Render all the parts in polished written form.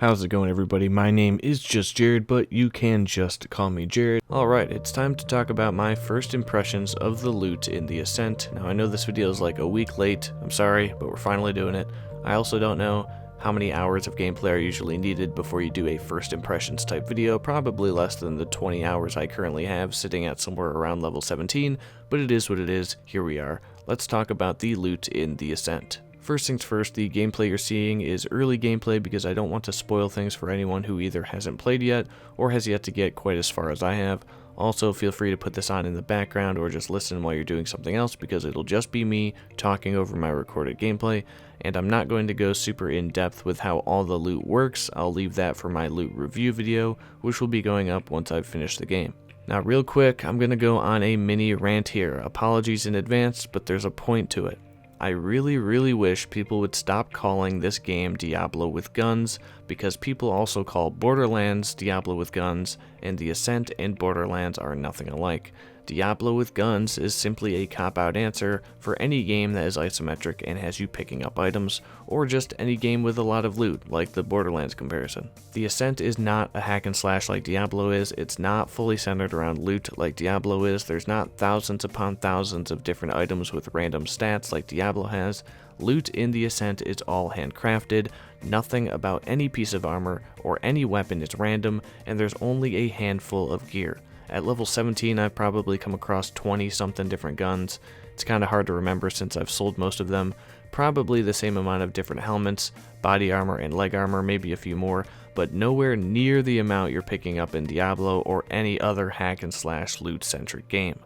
How's it going, everybody? My name is just Jared, but you can just call me Jared. Alright, it's time to talk about my first impressions of the loot in the Ascent. Now, I know this video is like a week late, I'm sorry, but we're finally doing it. I also don't know how many hours of gameplay are usually needed before you do a first impressions type video, probably less than the 20 hours I currently have, sitting at somewhere around level 17, but it is what it is, here we are. Let's talk about the loot in the Ascent. First things first, the gameplay you're seeing is early gameplay because I don't want to spoil things for anyone who either hasn't played yet or has yet to get quite as far as I have. Also, feel free to put this on in the background or just listen while you're doing something else because it'll just be me talking over my recorded gameplay, and I'm not going to go super in depth with how all the loot works. I'll leave that for my loot review video, which will be going up once I've finished the game. Now, real quick, I'm going to go on a mini rant here. Apologies in advance, but there's a point to it. I really wish people would stop calling this game Diablo with guns, because people also call Borderlands Diablo with guns, and the Ascent and Borderlands are nothing alike. Diablo with guns is simply a cop-out answer for any game that is isometric and has you picking up items, or just any game with a lot of loot, like the Borderlands comparison. The Ascent is not a hack and slash like Diablo is, it's not fully centered around loot like Diablo is, there's not thousands upon thousands of different items with random stats like Diablo has. Loot in the Ascent is all handcrafted, nothing about any piece of armor or any weapon is random, and there's only a handful of gear. At level 17, I've probably come across 20-something different guns. It's kind of hard to remember since I've sold most of them. Probably the same amount of different helmets, body armor, and leg armor, maybe a few more, but nowhere near the amount you're picking up in Diablo or any other hack and slash loot-centric game.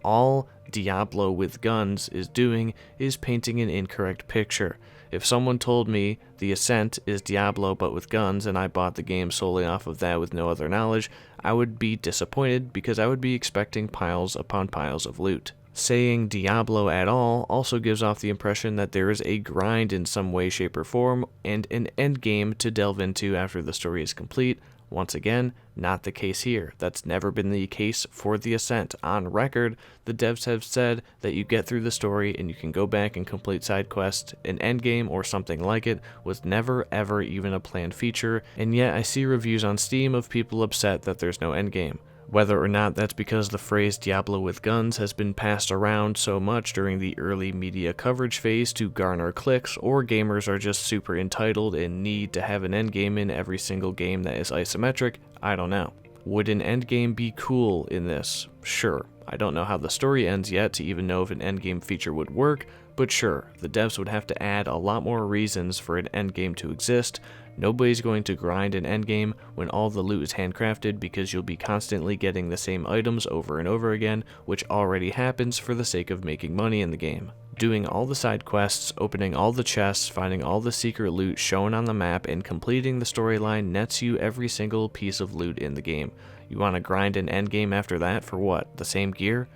All Diablo with guns is doing is painting an incorrect picture. If someone told me the Ascent is Diablo but with guns and I bought the game solely off of that with no other knowledge, I would be disappointed because I would be expecting piles upon piles of loot. Saying Diablo at all also gives off the impression that there is a grind in some way, shape, or form and an endgame to delve into after the story is complete. Once again, not the case here. That's never been the case for the Ascent. On record, the devs have said that you get through the story and you can go back and complete side quests. An endgame or something like it was never ever even a planned feature, and yet I see reviews on Steam of people upset that there's no endgame. Whether or not that's because the phrase Diablo with guns has been passed around so much during the early media coverage phase to garner clicks, or gamers are just super entitled and need to have an endgame in every single game that is isometric, I don't know. Would an endgame be cool in this? Sure. I don't know how the story ends yet to even know if an endgame feature would work, but sure, the devs would have to add a lot more reasons for an endgame to exist. Nobody's going to grind an endgame when all the loot is handcrafted because you'll be constantly getting the same items over and over again, which already happens for the sake of making money in the game. Doing all the side quests, opening all the chests, finding all the secret loot shown on the map, and completing the storyline nets you every single piece of loot in the game. You want to grind an endgame after that for what? The same gear?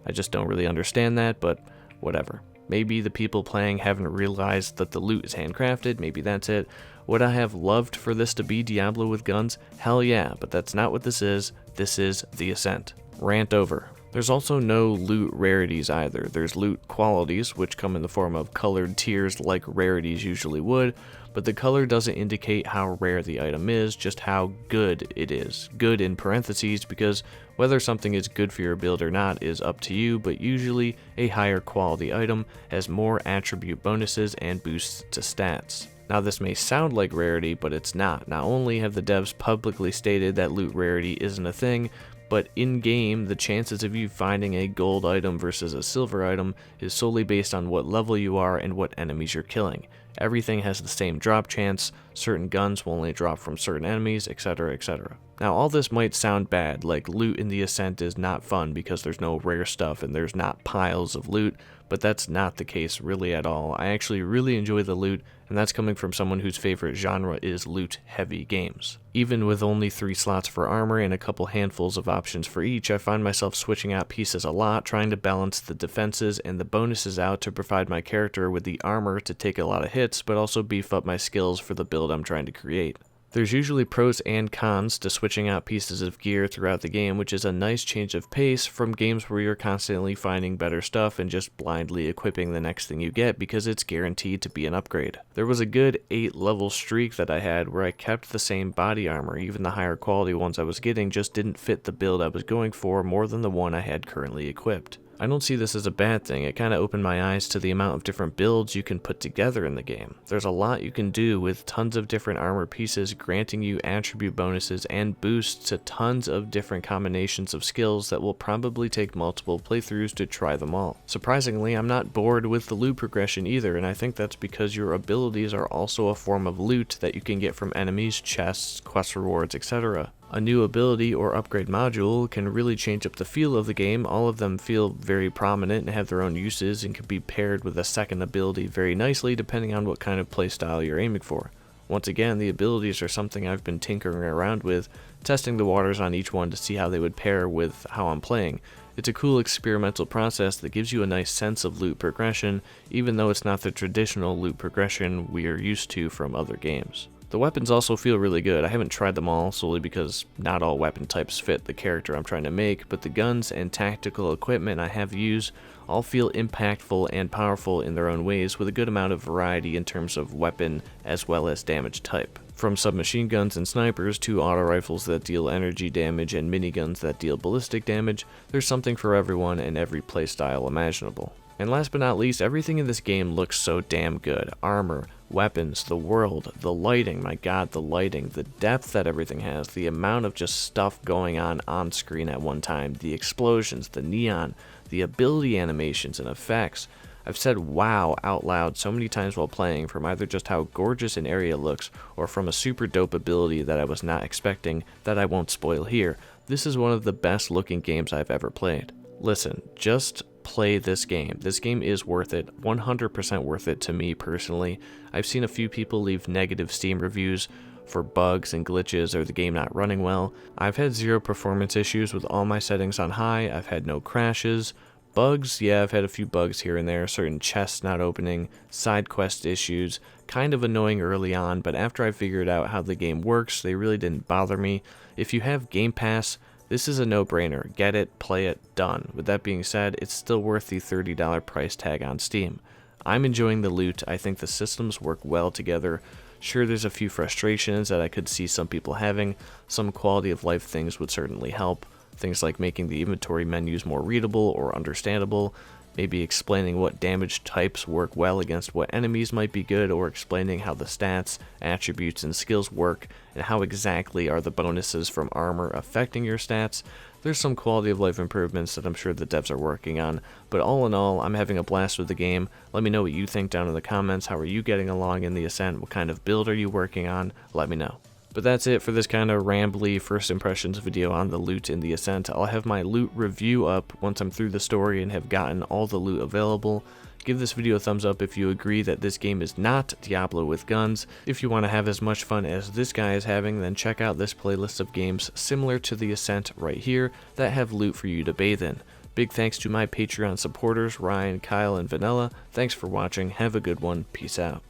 I just don't really understand that, but whatever. Maybe the people playing haven't realized that the loot is handcrafted, maybe that's it. Would I have loved for this to be Diablo with guns? Hell yeah, but that's not what this is. This is the Ascent. Rant over. There's also no loot rarities either. There's loot qualities, which come in the form of colored tiers like rarities usually would, but the color doesn't indicate how rare the item is, just how good it is. Good in parentheses, because whether something is good for your build or not is up to you, but usually a higher quality item has more attribute bonuses and boosts to stats. Now, this may sound like rarity, but it's not. Not only have the devs publicly stated that loot rarity isn't a thing, but in-game, the chances of you finding a gold item versus a silver item is solely based on what level you are and what enemies you're killing. Everything has the same drop chance, certain guns will only drop from certain enemies, etc, etc. Now, all this might sound bad, like loot in the Ascent is not fun because there's no rare stuff and there's not piles of loot, but that's not the case really at all. I actually really enjoy the loot, and that's coming from someone whose favorite genre is loot-heavy games. Even with only 3 slots for armor and a couple handfuls of options for each, I find myself switching out pieces a lot, trying to balance the defenses and the bonuses out to provide my character with the armor to take a lot of hits, but also beef up my skills for the build I'm trying to create. There's usually pros and cons to switching out pieces of gear throughout the game, which is a nice change of pace from games where you're constantly finding better stuff and just blindly equipping the next thing you get because it's guaranteed to be an upgrade. There was a good 8-level streak that I had where I kept the same body armor, even the higher quality ones I was getting just didn't fit the build I was going for more than the one I had currently equipped. I don't see this as a bad thing. It kind of opened my eyes to the amount of different builds you can put together in the game. There's a lot you can do with tons of different armor pieces granting you attribute bonuses and boosts to tons of different combinations of skills that will probably take multiple playthroughs to try them all. Surprisingly, I'm not bored with the loot progression either, and I think that's because your abilities are also a form of loot that you can get from enemies, chests, quest rewards, etc. A new ability or upgrade module can really change up the feel of the game. All of them feel very prominent and have their own uses and can be paired with a second ability very nicely depending on what kind of playstyle you're aiming for. Once again, the abilities are something I've been tinkering around with, testing the waters on each one to see how they would pair with how I'm playing. It's a cool experimental process that gives you a nice sense of loot progression, even though it's not the traditional loot progression we are used to from other games. The weapons also feel really good. I haven't tried them all solely because not all weapon types fit the character I'm trying to make, but the guns and tactical equipment I have used all feel impactful and powerful in their own ways with a good amount of variety in terms of weapon as well as damage type. From submachine guns and snipers to auto rifles that deal energy damage and miniguns that deal ballistic damage, there's something for everyone and every playstyle imaginable. And last but not least, everything in this game looks so damn good. Armor, weapons, the world, the lighting, my god, the lighting, the depth that everything has, the amount of just stuff going on screen at one time, the explosions, the neon, the ability animations and effects. I've said wow out loud so many times while playing from either just how gorgeous an area looks or from a super dope ability that I was not expecting that I won't spoil here. This is one of the best looking games I've ever played. Listen, just play this game. This game is worth it, 100% worth it to me personally. I've seen a few people leave negative Steam reviews for bugs and glitches or the game not running well. I've had zero performance issues with all my settings on high. I've had no crashes. Bugs, yeah, I've had a few bugs here and there, certain chests not opening, side quest issues, kind of annoying early on, but after I figured out how the game works, they really didn't bother me. If you have Game Pass, this is a no-brainer. Get it, play it, done. With that being said, it's still worth the $30 price tag on Steam. I'm enjoying the loot. I think the systems work well together. Sure, there's a few frustrations that I could see some people having. Some quality of life things would certainly help. Things like making the inventory menus more readable or understandable, maybe explaining what damage types work well against what enemies might be good, or explaining how the stats, attributes, and skills work, and how exactly are the bonuses from armor affecting your stats. There's some quality of life improvements that I'm sure the devs are working on, but all in all, I'm having a blast with the game. Let me know what you think down in the comments. How are you getting along in the Ascent? What kind of build are you working on? Let me know. But that's it for this kind of rambly first impressions video on the loot in the Ascent. I'll have my loot review up once I'm through the story and have gotten all the loot available. Give this video a thumbs up if you agree that this game is not Diablo with guns. If you want to have as much fun as this guy is having, then check out this playlist of games similar to the Ascent right here that have loot for you to bathe in. Big thanks to my Patreon supporters, Ryan, Kyle, and Vanilla. Thanks for watching. Have a good one. Peace out.